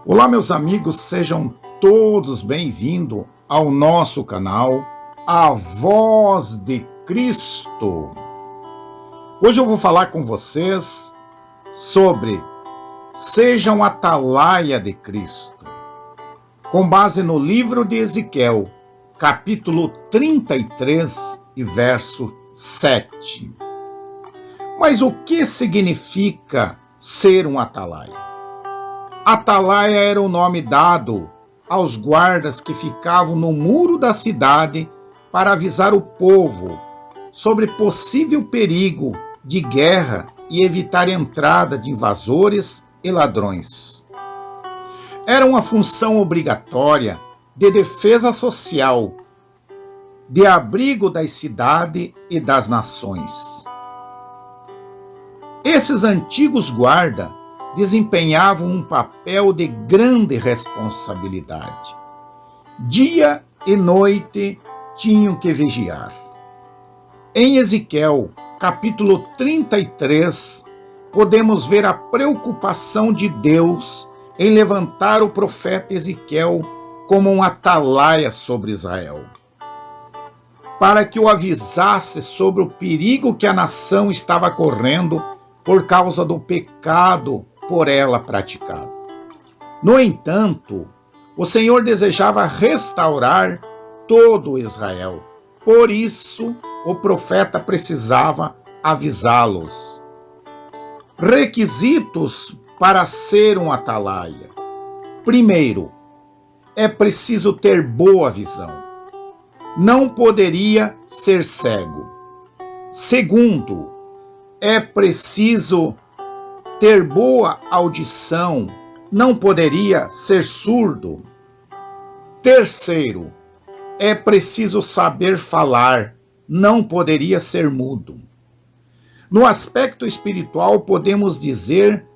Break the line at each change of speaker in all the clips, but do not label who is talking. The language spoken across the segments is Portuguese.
Olá, meus amigos, sejam todos bem-vindos ao nosso canal A Voz de Cristo. Hoje eu vou falar com vocês sobre Sejam Atalaia de Cristo, com base no livro de Ezequiel, capítulo 33 e verso 7. Mas o que significa ser um atalaia? Atalaia era o nome dado aos guardas que ficavam no muro da cidade para avisar o povo sobre possível perigo de guerra e evitar a entrada de invasores e ladrões. Era uma função obrigatória de defesa social, de abrigo das cidades e das nações. Esses antigos guardas desempenhavam um papel de grande responsabilidade. Dia e noite tinham que vigiar. Em Ezequiel, capítulo 33, podemos ver a preocupação de Deus em levantar o profeta Ezequiel como um atalaia sobre Israel, para que o avisasse sobre o perigo que a nação estava correndo por causa do pecado por ela praticado. No entanto, o Senhor desejava restaurar todo Israel. Por isso, o profeta precisava avisá-los. Requisitos para ser um atalaia. Primeiro, é preciso ter boa visão. Não poderia ser cego. Segundo, é preciso ter boa audição, não poderia ser surdo. Terceiro, é preciso saber falar, não poderia ser mudo. No aspecto espiritual, podemos dizer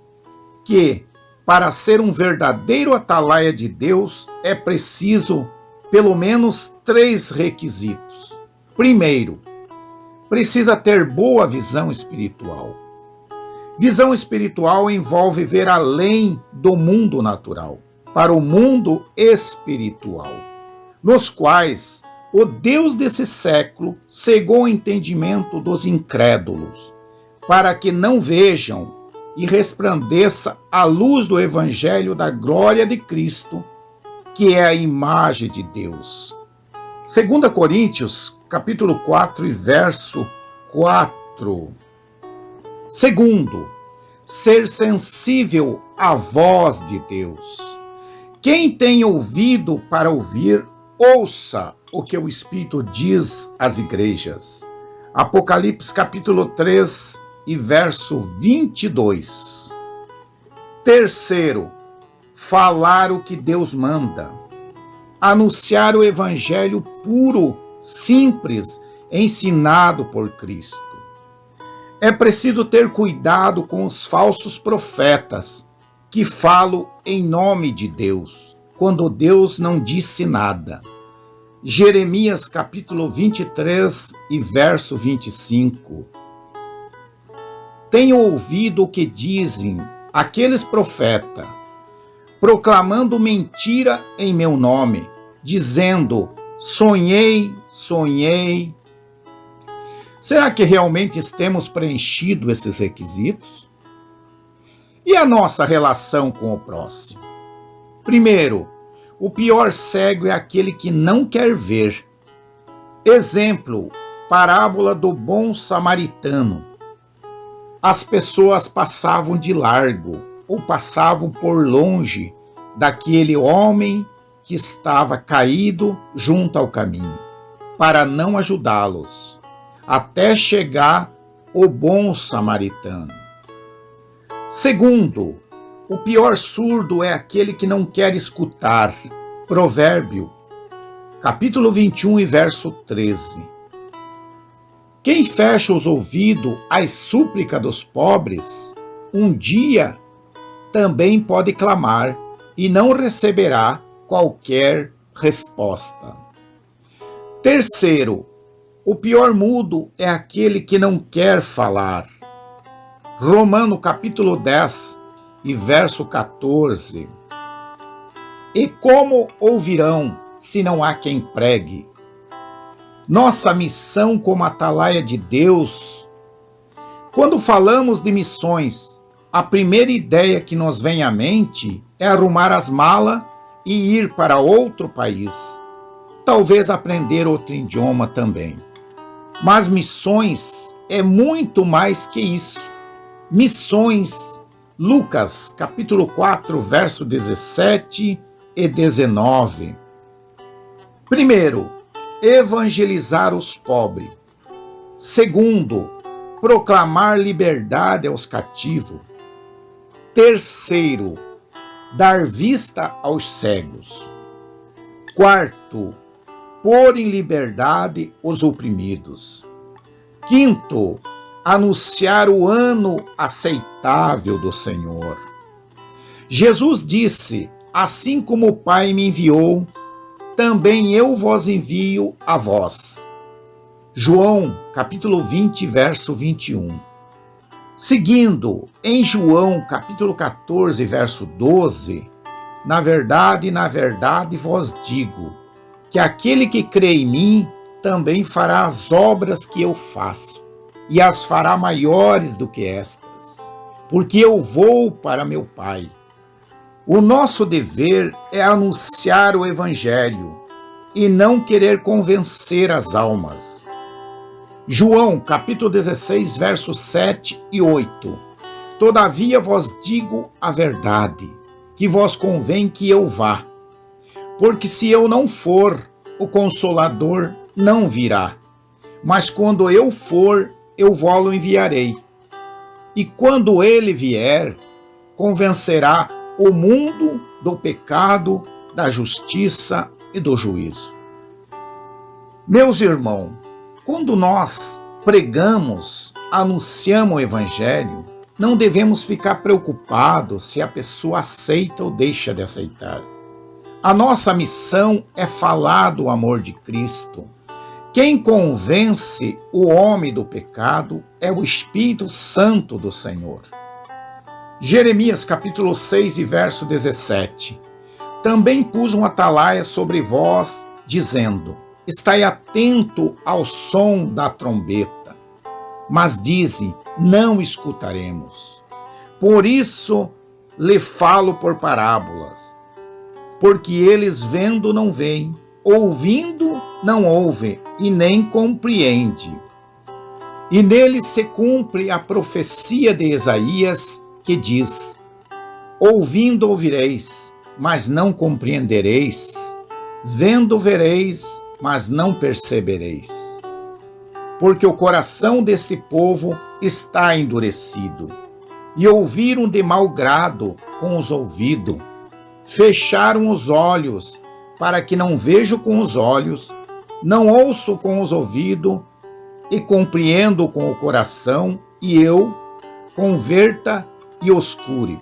que, para ser um verdadeiro atalaia de Deus, é preciso pelo menos 3 requisitos. Primeiro, precisa ter boa visão espiritual. Visão espiritual envolve ver além do mundo natural, para o mundo espiritual, nos quais o Deus desse século cegou o entendimento dos incrédulos, para que não vejam e resplandeça a luz do Evangelho da glória de Cristo, que é a imagem de Deus. 2 Coríntios, capítulo 4 e verso 4. Segundo, ser sensível à voz de Deus. Quem tem ouvido para ouvir, ouça o que o Espírito diz às igrejas. Apocalipse capítulo 3 e verso 22. Terceiro, falar o que Deus manda. Anunciar o evangelho puro, simples, ensinado por Cristo. É preciso ter cuidado com os falsos profetas que falam em nome de Deus, quando Deus não disse nada. Jeremias capítulo 23 e verso 25. Tenho ouvido o que dizem aqueles profetas, proclamando mentira em meu nome, dizendo, sonhei, sonhei. Será que realmente temos preenchido esses requisitos? E a nossa relação com o próximo? Primeiro, o pior cego é aquele que não quer ver. Exemplo, parábola do bom samaritano. As pessoas passavam de largo ou passavam por longe daquele homem que estava caído junto ao caminho, para não ajudá-los, até chegar o bom samaritano. Segundo, o pior surdo é aquele que não quer escutar. Provérbio, capítulo 21 e verso 13. Quem fecha os ouvidos às súplicas dos pobres, um dia também pode clamar e não receberá qualquer resposta. Terceiro, o pior mudo é aquele que não quer falar. Romano capítulo 10 e verso 14. E como ouvirão se não há quem pregue? Nossa missão como atalaia de Deus. Quando falamos de missões, a primeira ideia que nos vem à mente é arrumar as malas e ir para outro país. Talvez aprender outro idioma também. Mas missões é muito mais que isso. Missões, Lucas, capítulo 4, verso 17 e 19. Primeiro, evangelizar os pobres. Segundo, proclamar liberdade aos cativos. Terceiro, dar vista aos cegos. Quarto, pôr em liberdade os oprimidos. Quinto, anunciar o ano aceitável do Senhor. Jesus disse: assim como o Pai me enviou, também eu vos envio a vós. João, capítulo 20, verso 21. Seguindo, em João, capítulo 14, verso 12, na verdade vos digo, que aquele que crê em mim também fará as obras que eu faço, e as fará maiores do que estas, porque eu vou para meu Pai. O nosso dever é anunciar o Evangelho e não querer convencer as almas. João, capítulo 16, versos 7 e 8. Todavia vos digo a verdade, que vos convém que eu vá. Porque se eu não for, o Consolador não virá. Mas quando eu for, eu vou-lo enviarei. E quando ele vier, convencerá o mundo do pecado, da justiça e do juízo. Meus irmãos, quando nós pregamos, anunciamos o Evangelho, não devemos ficar preocupados se a pessoa aceita ou deixa de aceitar. A nossa missão é falar do amor de Cristo. Quem convence o homem do pecado é o Espírito Santo do Senhor. Jeremias capítulo 6 e verso 17. Também pus um atalaia sobre vós, dizendo: estai atento ao som da trombeta. Mas dizem: não escutaremos. Por isso lhe falo por parábolas. Porque eles vendo não veem, ouvindo não ouvem, e nem compreendem. E nele se cumpre a profecia de Isaías, que diz: ouvindo ouvireis, mas não compreendereis, vendo vereis, mas não percebereis. Porque o coração deste povo está endurecido, e ouviram de mau grado com os ouvidos, fecharam os olhos, para que não vejam com os olhos, não ouço com os ouvidos, e compreendo com o coração, e eu converta e os cure.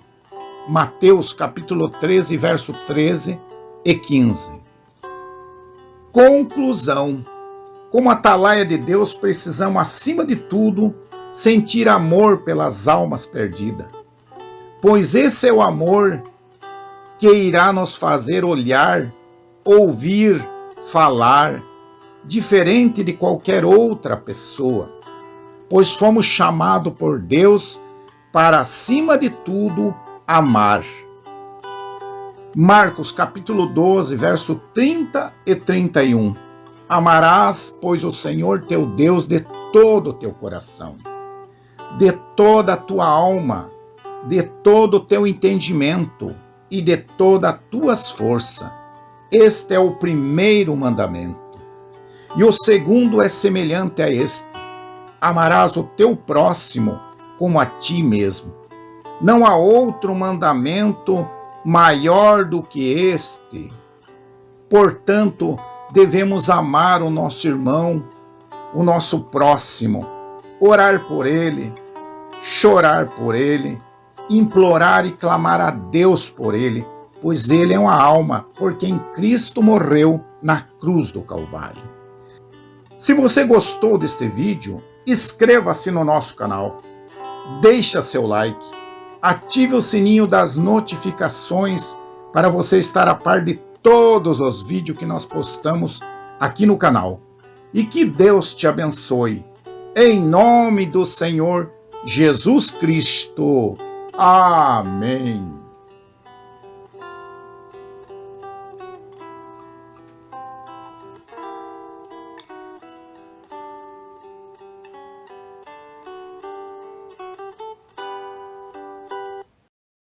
Mateus capítulo 13, verso 13 e 15. Conclusão. Como atalaia de Deus, precisamos, acima de tudo, sentir amor pelas almas perdidas, pois esse é o amor que irá nos fazer olhar, ouvir, falar, diferente de qualquer outra pessoa, pois fomos chamados por Deus para, acima de tudo, amar. Marcos capítulo 12, verso 30 e 31. Amarás, pois, o Senhor teu Deus de todo o teu coração, de toda a tua alma, de todo o teu entendimento e de todas as tuas forças. Este é o primeiro mandamento. E o segundo é semelhante a este: amarás o teu próximo como a ti mesmo. Não há outro mandamento maior do que este. Portanto, devemos amar o nosso irmão, o nosso próximo, orar por ele, chorar por ele, implorar e clamar a Deus por ele, pois ele é uma alma por quem Cristo morreu na cruz do Calvário. Se você gostou deste vídeo, inscreva-se no nosso canal, deixe seu like, ative o sininho das notificações para você estar a par de todos os vídeos que nós postamos aqui no canal. E que Deus te abençoe. Em nome do Senhor Jesus Cristo. Amém.